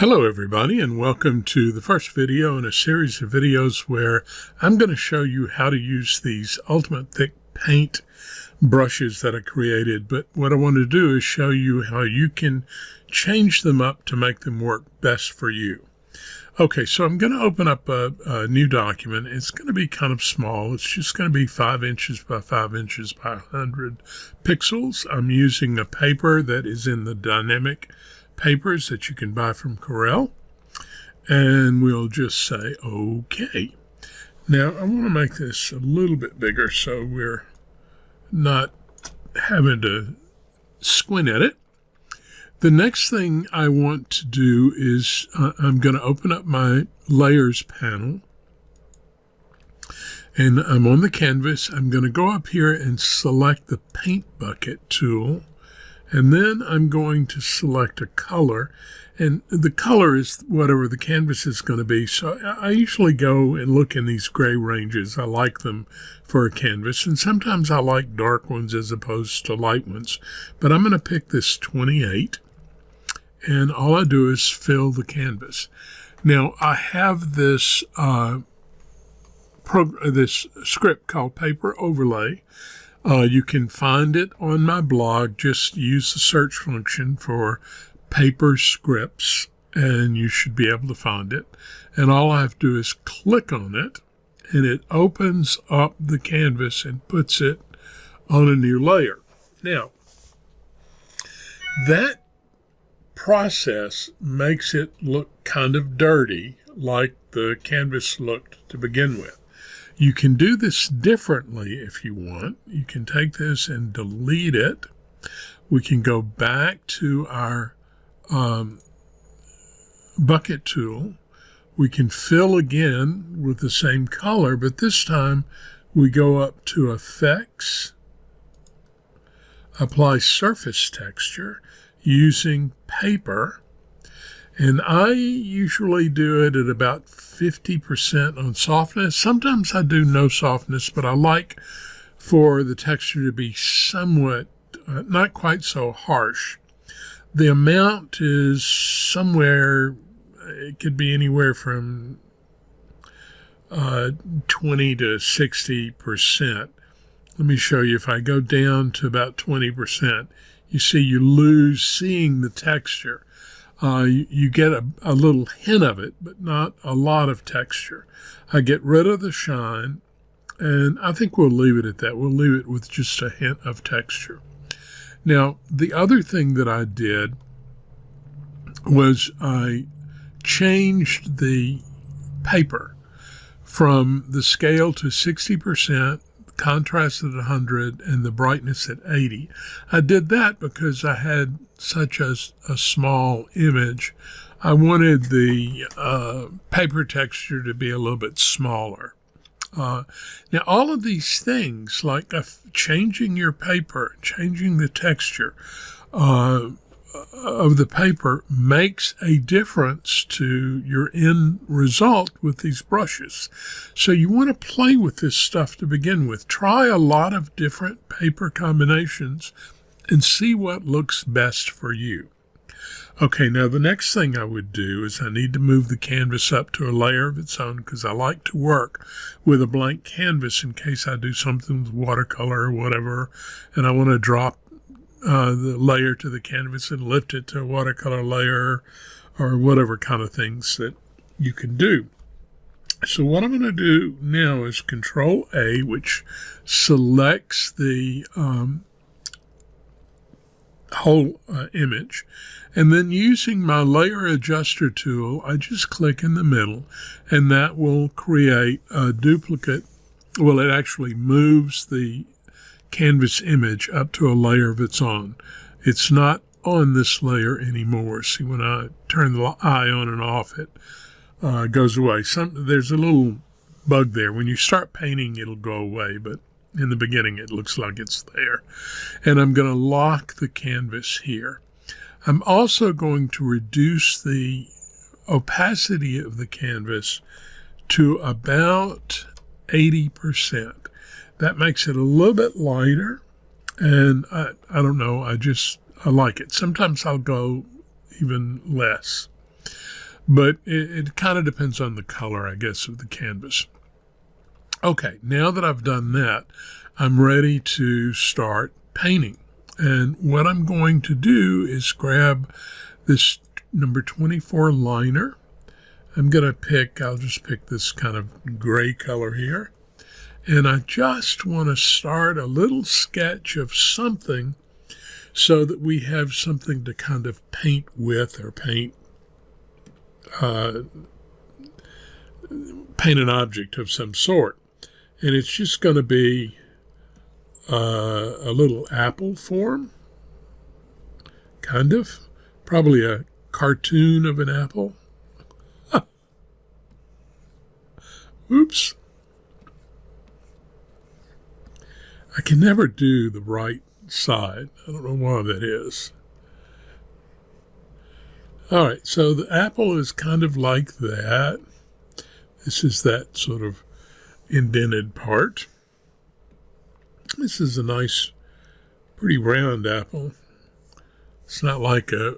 Hello everybody, and welcome to the first video in a series of videos where I'm going to show you how to use these Ultimate Thick paint brushes that I created. But what I want to do is show you how you can change them up to make them work best for you. Okay, so I'm going to open up a new document. It's going to be kind of small. It's just going to be 5 inches by 5 inches by 100 pixels. I'm using a paper that is in the dynamic papers that you can buy from Corel, and we'll just say okay. Now I want to make this a little bit bigger so we're not having to squint at it. The next thing I want to do is I'm going to open up my layers panel, and I'm on the canvas. I'm going to go up here and select the paint bucket tool. And then I'm going to select a color, and the color is whatever the canvas is going to be. So I usually go and look in these gray ranges. I like them for a canvas, and sometimes I like dark ones as opposed to light ones. But I'm going to pick this 28, and all I do is fill the canvas. Now I have this this script called Paper Overlay. You can find it on my blog. Just use the search function for paper scripts and you should be able to find it. And all I have to do is click on it, and it opens up the canvas and puts it on a new layer. Now, that process makes it look kind of dirty, like the canvas looked to begin with. You can do this differently if you want. You can take this and delete it. We can go back to our bucket tool. We can fill again with the same color, but this time we go up to Effects, Apply Surface Texture using Paper. And I usually do it at about 50% on softness. Sometimes I do no softness, but I like for the texture to be somewhat, not quite so harsh. The amount is somewhere, it could be anywhere from 20 to 60%. Let me show you. If I go down to about 20%, you see you lose seeing the texture. You get a little hint of it, but not a lot of texture. I get rid of the shine, and I think we'll leave it at that. We'll leave it with just a hint of texture. Now, the other thing that I did was I changed the paper from the scale to 60%, contrast at 100, and the brightness at 80. I did that because I had such a small image. I wanted the paper texture to be a little bit smaller. Now, all of these things, like changing your paper, changing the texture of the paper, makes a difference to your end result with these brushes. So you want to play with this stuff to begin with. Try a lot of different paper combinations and see what looks best for you. Okay, now the next thing I would do is I need to move the canvas up to a layer of its own, because I like to work with a blank canvas in case I do something with watercolor or whatever, and I want to drop the layer to the canvas and lift it to a watercolor layer or whatever kind of things that you can do. So what I'm going to do now is Control A, which selects the whole image, and then using my layer adjuster tool, I just click in the middle, and that will create a duplicate. Well, it actually moves the canvas image up to a layer of its own. It's not on this layer anymore. See, when I turn the eye on and off, it goes away. There's a little bug there. When you start painting, it'll go away, but in the beginning, it looks like it's there. And I'm going to lock the canvas here. I'm also going to reduce the opacity of the canvas to about 80%. That makes it a little bit lighter, and I don't know, I like it. Sometimes I'll go even less. But it kind of depends on the color, I guess, of the canvas. Okay, now that I've done that, I'm ready to start painting. And what I'm going to do is grab this number 24 liner. I'll just pick this kind of gray color here. And I just want to start a little sketch of something so that we have something to kind of paint with, or paint an object of some sort. And it's just going to be a little apple form, kind of, probably a cartoon of an apple. Oops. I can never do the right side. I don't know why that is. All right, so the apple is kind of like that. This is that sort of indented part. This is a nice, pretty round apple. It's not like a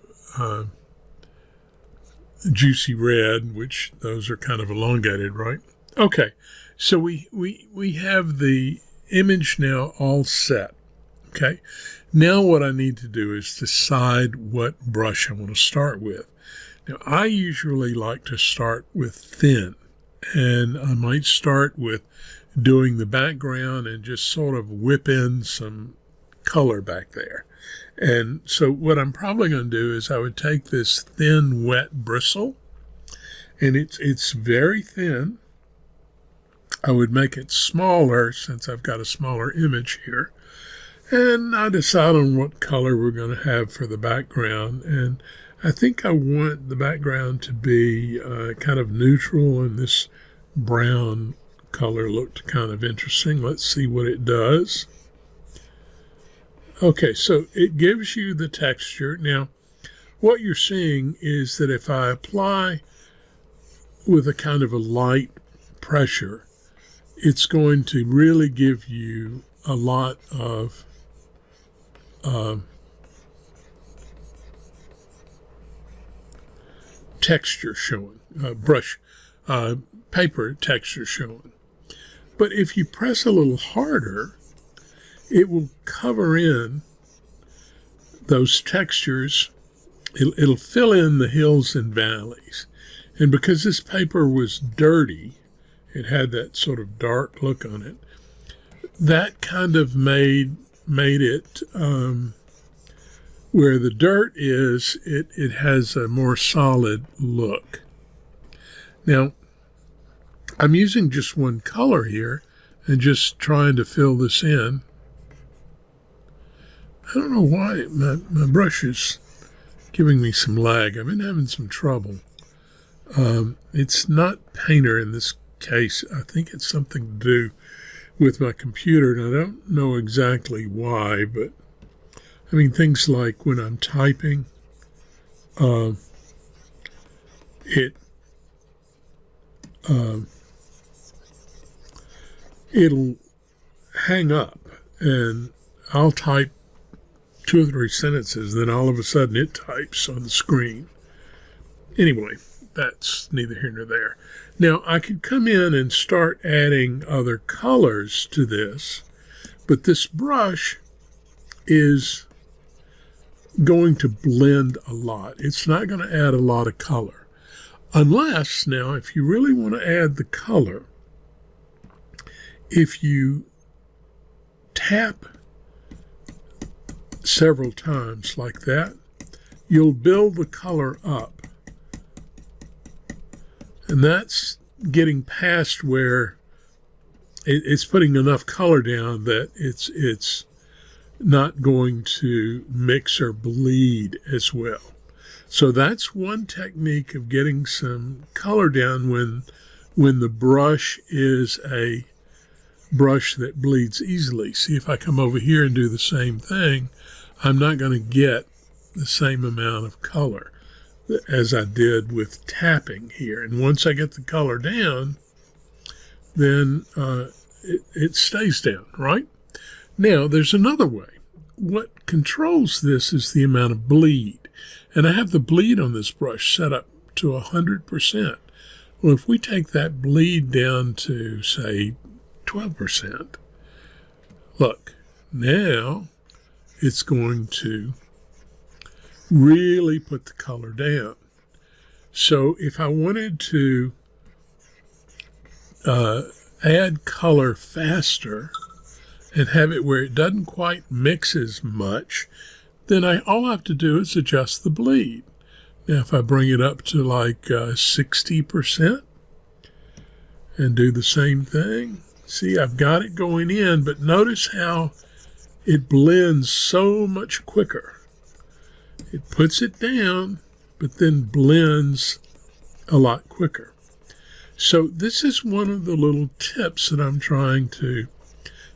juicy red, which those are kind of elongated, right? Okay, so we have the image now all set. Okay, now what I need to do is decide what brush I want to start with. Now, I usually like to start with thin, and I might start with doing the background and just sort of whip in some color back there. And so what I'm probably going to do is I would take this thin, wet bristle, and it's very thin. I would make it smaller since I've got a smaller image here. And I decide on what color we're going to have for the background. And I think I want the background to be kind of neutral, and this brown color looked kind of interesting. Let's see what it does. Okay, so it gives you the texture. Now, what you're seeing is that if I apply with a kind of a light pressure, it's going to really give you a lot of texture showing, paper texture showing. But if you press a little harder, it will cover in those textures. It'll fill in the hills and valleys. And because this paper was dirty, it had that sort of dark look on it, that kind of made it where the dirt is, it has a more solid look. Now, I'm using just one color here and just trying to fill this in. I don't know why my brush is giving me some lag. I've been having some trouble. It's not Painter in this case. I think it's something to do with my computer, and I don't know exactly why, but I mean, things like when I'm typing, it'll hang up, and I'll type 2 or 3 sentences, then all of a sudden it types on the screen. Anyway, that's neither here nor there. Now, I could come in and start adding other colors to this, but this brush is going to blend a lot. It's not going to add a lot of color. Unless, now, if you really want to add the color, if you tap several times like that, you'll build the color up. And that's getting past where it's putting enough color down that it's not going to mix or bleed as well. So that's one technique of getting some color down when the brush is a brush that bleeds easily. See, if I come over here and do the same thing, I'm not going to get the same amount of color as I did with tapping here. And once I get the color down, then it stays down, right? Now, there's another way. What controls this is the amount of bleed. And I have the bleed on this brush set up up to 100%. Well, if we take that bleed down to, say, 12%, look, now it's going to really put the color down. So if I wanted to add color faster and have it where it doesn't quite mix as much, then all I have to do is adjust the bleed. Now if I bring it up to like 60% and do the same thing, see, I've got it going in, but notice how it blends so much quicker. It puts it down, but then blends a lot quicker. So this is one of the little tips that I'm trying to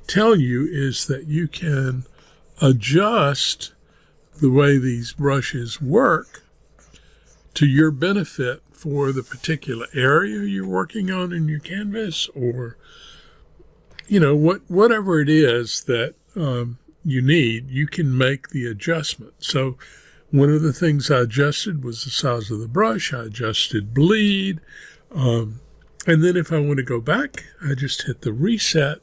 tell you, is that you can adjust the way these brushes work to your benefit for the particular area you're working on in your canvas, or whatever it is that you need, you can make the adjustment. So one of the things I adjusted was the size of the brush. I adjusted bleed. And then if I want to go back, I just hit the reset,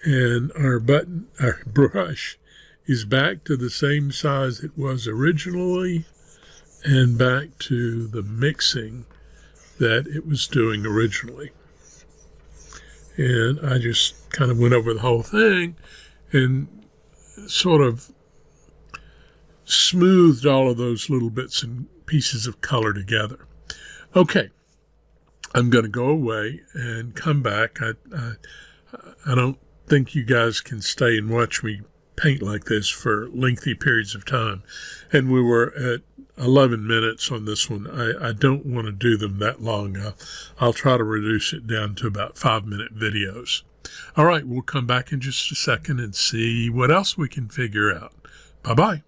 and our brush is back to the same size it was originally and back to the mixing that it was doing originally. And I just kind of went over the whole thing and sort of smoothed all of those little bits and pieces of color together. Okay, I'm going to go away and come back. I don't think you guys can stay and watch me paint like this for lengthy periods of time. And we were at 11 minutes on this one. I don't want to do them that long. I'll try to reduce it down to about 5-minute videos. All right, we'll come back in just a second and see what else we can figure out. Bye-bye.